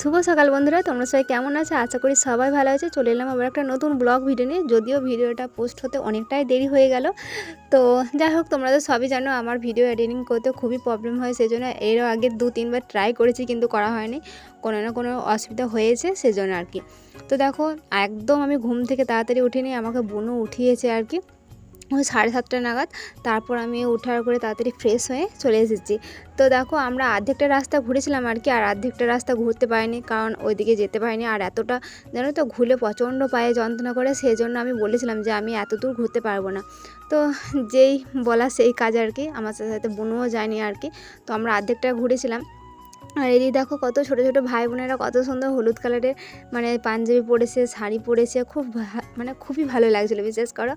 শুভ সকাল বন্ধুরা, তোমরা সবাই কেমন আছো? আশা করি সবাই ভালো আছে। চলে এলাম আবার একটা নতুন ব্লগ ভিডিও নিয়ে। যদিও ভিডিওটা পোস্ট হতে অনেকটাই দেরি হয়ে গেল, তো যাই হোক, তোমরা তো সবই জানো আমার ভিডিও এডিটিং করতে খুবই প্রবলেম হয়। সেই জন্য এর আগে 2-3 বার ট্রাই করেছি, কিন্তু করা হয়নি, কোনো না কোনো অসুবিধা হয়েছে সেজন্য আর কি। তো দেখো, একদম আমি ঘুম থেকে তাড়াতাড়ি উঠিনি, আমাকে বোনও উঠিয়েছে আর কি ওই 7:30 নাগাদ। তারপর আমি উঠার করে তাড়াতাড়ি ফ্রেশ হয়ে চলে এসেছি। তো দেখো, আমরা অর্ধেকটা রাস্তা ঘুরেছিলাম আর কি, আর অর্ধেকটা রাস্তা ঘুরতে পারিনি, কারণ ওইদিকে যেতে পারিনি। আর এতটা জানো তো, ঘুরে প্রচণ্ড পায়ে যন্ত্রণা করে, সেই জন্য আমি বলেছিলাম যে আমি এত দূর ঘুরতে পারবো না। তো যেই বলা সেই কাজ আর কি, আমার সাথে সাথে বোনও যায়নি আর কি। তো আমরা অর্ধেকটা ঘুরেছিলাম। আর এদিকে দেখো, কত ছোটো ছোটো ভাই বোনেরা কত সুন্দর হলুদ কালারের মানে পাঞ্জাবি পরেছে, শাড়ি পরেছে, মানে খুবই ভালো লাগছিলো বিশেষ করো।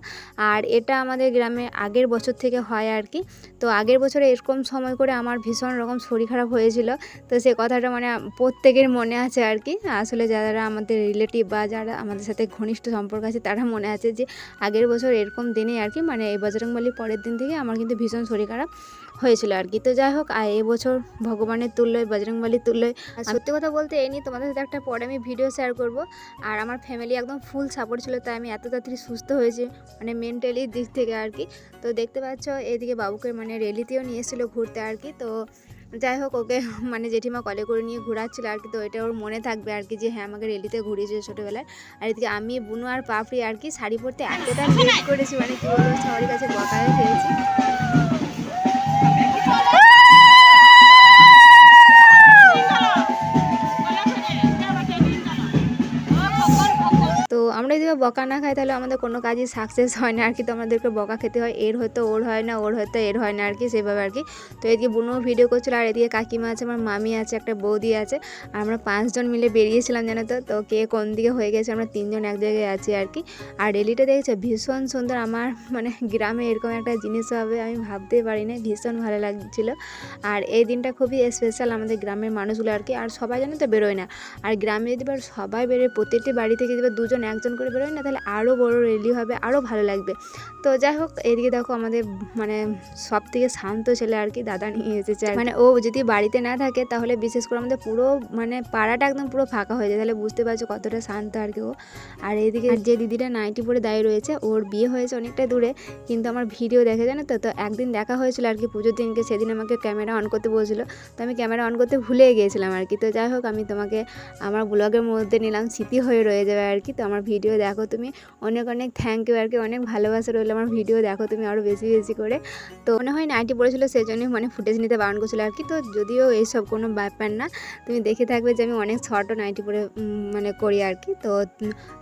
আর এটা আমাদের গ্রামে আগের বছর থেকে হয় আর কি। তো আগের বছরে এরকম সময় করে আমার ভীষণ রকম শরীর খারাপ হয়েছিল। তো সে কথাটা মানে প্রত্যেকের মনে আছে আর কি। আসলে যারা আমাদের রিলেটিভ বা যারা আমাদের সাথে ঘনিষ্ঠ সম্পর্ক আছে, তারা মনে আছে যে আগের বছর এরকম দিনে আর কি, মানে এই বজরংবলীর পরের দিন থেকে আমার কিন্তু ভীষণ শরীর খারাপ হয়েছিল আর কি। তো যাই হোক, আর এবছর ভগবানের তুল্যই, বজরংবলীর তুল্যই। আর সত্যি কথা বলতে এই নিয়ে তোমাদের সাথে একটা পরে আমি ভিডিও শেয়ার করব। আর আমার ফ্যামিলি একদম ফুল সাপোর্ট ছিল, তাই আমি এত তাড়াতাড়ি সুস্থ হয়েছি, মানে মেন্টালি দিক থেকে আর কি। তো দেখতে পাচ্ছ, এইদিকে বাবুকে মানে রেলিতেও নিয়ে এসেছিলো ঘুরতে আর কি। তো যাই হোক, ওকে মানে জেঠিমা কলে করে নিয়ে ঘোরাচ্ছিল আর কি। তো এটা ওর মনে থাকবে আর কি, যে হ্যাঁ আমাকে রেলিতে ঘুরিয়েছে ছোটোবেলায়। আর এদিকে আমি, বুনু আর পাপড়ি আর কি শাড়ি পরতে এতটা লেট করেছি, মানে কি বলবো, সবার কাছে বকায় খেয়েছি। তো আমরা যদি বকা না খাই, তাহলে আমাদের কোনো কাজই সাকসেস হয় না আর কি। তো আমাদেরকে বকা খেতে হয়, এর হয়তো ওর হয় না, ওর হয়তো এর হয় না আর কি, সেভাবে আর কি। তো এদিকে বোনও ভিডিও করছিল, আর এদিকে কাকিমা আছে, আমার মামি আছে, একটা বৌদি আছে, আর আমরা 5 জন মিলে বেরিয়েছিলাম জানো তো। তো কে কোন দিকে হয়ে গেছে, আমরা 3 জন এক জায়গায় আছি আর কি। আর রেলিটা দেখেছে ভীষণ সুন্দর। আমার মানে গ্রামে এরকম একটা জিনিস হবে আমি ভাবতেই পারি না, ভীষণ ভালো লাগছিলো। আর এই দিনটা খুবই স্পেশাল আমাদের গ্রামের মানুষগুলো আর কি। আর সবাই জানো তো বেরোয় না, আর গ্রামে যদি সবাই বেরোয়, প্রত্যেকটি বাড়ি থেকে যদি 2জন 1জন করে বেরোয় না, তাহলে আরও বড় রেলি হবে, আরও ভালো লাগবে। তো যাই হোক, এদিকে দেখো আমাদের মানে সব থেকে শান্ত ছেলে আর কি দাদা নিয়ে এসেছে। মানে ও যদি বাড়িতে না থাকে, তাহলে বিশেষ করে আমাদের পুরো মানে পাড়াটা একদম পুরো ফাঁকা হয়ে যায়, তাহলে বুঝতে পারছো কতটা শান্ত আর কি ও। আর এইদিকে যে দিদিটা নাইটি পরে দাঁড়িয়ে রয়েছে, ওর বিয়ে হয়েছে অনেকটা দূরে, কিন্তু আমার ভিডিও দেখে জানো তো। তো একদিন দেখা হয়েছিল আর কি পুজোর দিনকে, সেদিন আমাকে ক্যামেরা অন করতে বলছিল, তো আমি ক্যামেরা অন করতে ভুলে গিয়েছিলাম আর কি। তো যাই হোক, আমি তোমাকে আমার ব্লগের মধ্যে নিলাম, স্মৃতি হয়ে রয়ে যাবে আর কি। তো আমার ভিডিও দেখো তুমি, অনেক অনেক থ্যাংক ইউ আর কি, অনেক ভালোবাসা রইলো। আমার ভিডিও দেখো তুমি আরও বেশি বেশি করে। তো মনে হয় নাইটি পড়েছিল, সেই জন্যই মানে ফুটেজ নিতে বারণ করছিলো আর কি। তো যদিও এইসব কোনো ব্যাপার না, তুমি দেখে থাকবে যে আমি অনেক শর্টও নাইটি পরে মানে করি আর কি। তো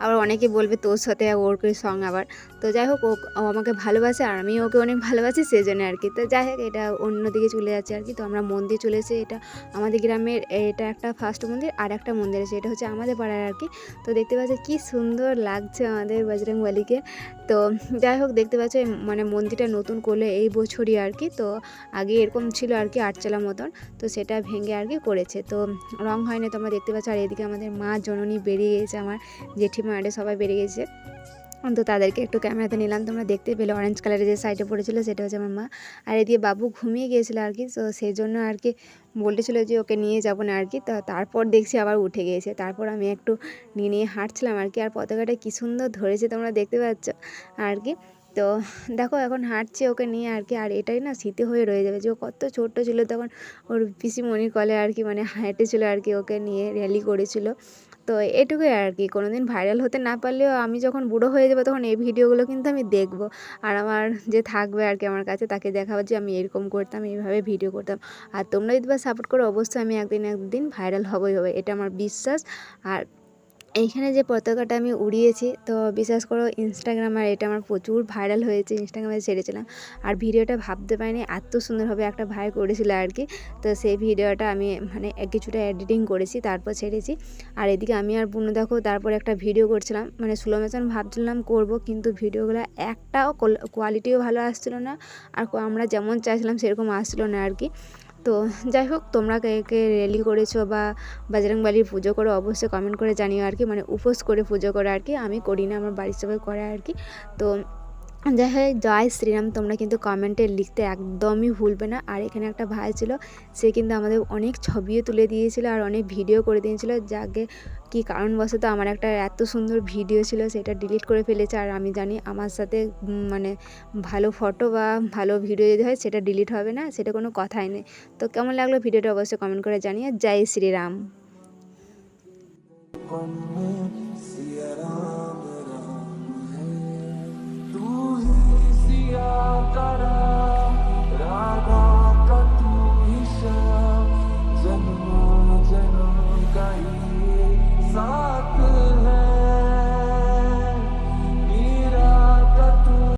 আবার অনেকে বলবে তোর সাথে ওর করে সং আবার। তো যাই হোক, ও আমাকে ভালোবাসে আর আমি ওকে অনেক ভালোবাসি, সেই জন্য আর কি। তো যাই হোক, এটা অন্যদিকে চলে যাচ্ছে আর কি। তো আমরা মন্দির চলে এসে, এটা আমাদের গ্রামের, এটা একটা ফার্স্ট মন্দির, আর একটা মন্দির আছে, এটা হচ্ছে আমাদের পাড়ার আর কি। তো দেখতে পাচ্ছ কি সুন্দর লাগছে আমাদের বজরংবলীকে। তো যাই হোক, দেখতে পাচ্ছ মানে মন্দিরটা নতুন করলে এই বছরই আর কি। তো আগে এরকম ছিল আর কি, আটচালা মতন, তো সেটা ভেঙে আর কি করেছে, তো রং হয়নি, তোমরা দেখতে পাচ্ছ। আর এদিকে আমাদের মা জননী বেরিয়ে গেছে, আমার জেঠিমা আরে সবাই বেরিয়ে গেছে। তো তাদেরকে একটু ক্যামেরাতে নিলাম, তোমরা দেখতে পেলে অরেঞ্জ কালারের যে সাইডে পড়েছিল, সেটা হচ্ছে আমার মা। আর এদিকে বাবু ঘুমিয়ে গিয়েছিলো আর কি, তো সেই জন্য আর কি বলতেছিল যে ওকে নিয়ে যাবো না আর কি। তো তারপর দেখছি আবার উঠে গিয়েছে, তারপর আমি একটু নিয়ে হাঁটছিলাম আর কি। আর পতাকাটা কী সুন্দর ধরেছে, তোমরা দেখতে পাচ্ছ আর কি। তো দেখো, এখন হাঁটছি ওকে নিয়ে আর কি। আর এটাই না স্মৃতি হয়ে রয়ে যাবে, যে ও কত ছোট্ট ছিল তখন, ওর পিসিমণির কলে আর কি, মানে হেঁটেছিল আর কি, ওকে নিয়ে র্যালি করেছিল। তো এটুকুই আর কি। কোনো দিন ভাইরাল হতে না পারলেও আমি যখন বুড়ো হয়ে যাবো, তখন এই ভিডিওগুলো কিন্তু আমি দেখবো, আর আমার যে থাকবে আর কি আমার কাছে, তাকে দেখাবো যে আমি এরকম করতাম, এইভাবে ভিডিও করতাম। আর তোমরা যদি বা সাপোর্ট করো, অবশ্যই আমি একদিন ভাইরাল হবই হবে, এটা আমার বিশ্বাস। আর এইখানে যে পতাকাটা আমি উড়িয়েছি, তো বিশ্বাস করো ইনস্টাগ্রাম, আর এটা আমার প্রচুর ভাইরাল হয়েছে, ইনস্টাগ্রামে ছেড়েছিলাম। আর ভিডিওটা ভাবতে পারিনি এত সুন্দরভাবে একটা ভাই করেছিল আর কি। তো সেই ভিডিওটা আমি মানে কিছুটা এডিটিং করেছি, তারপর ছেড়েছি। আর এদিকে আমি আর বুনু দেখো, তারপর একটা ভিডিও করছিলাম, মানে স্লো মোশন ভাবছিলাম করব, কিন্তু ভিডিওগুলো একটাও কোয়ালিটিও ভালো আসছিলো না, আর আমরা যেমন চাইছিলাম সেরকম আসছিলো না আর কি। তো যাই হোক, তোমরা কে কে রেলি করেছো বা বজরংবলীর পুজো করো, অবশ্যই কমেন্ট করে জানিও আর কি, মানে উপোস করে পুজো করো আর কি। আমি করি না, আমার বাড়ির সবাই করে আর কি। তো যাই হোক, জয় শ্রীরাম তোমরা কিন্তু কমেন্টে লিখতে একদমই ভুলবে না। আর এখানে একটা ভাই ছিল, সে কিন্তু আমাদের অনেক ছবিও তুলে দিয়েছিল আর অনেক ভিডিও করে দিয়েছিল। যাকে কী কারণবশত আমার একটা এত সুন্দর ভিডিও ছিল সেটা ডিলিট করে ফেলেছে। আর আমি জানি আমার সাথে মানে ভালো ফটো বা ভালো ভিডিও যদি হয় সেটা ডিলিট হবে না, সেটা কোনো কথাই নেই। তো কেমন লাগলো ভিডিওটা অবশ্যই কমেন্ট করে জানিয়ে। জয় শ্রীরাম।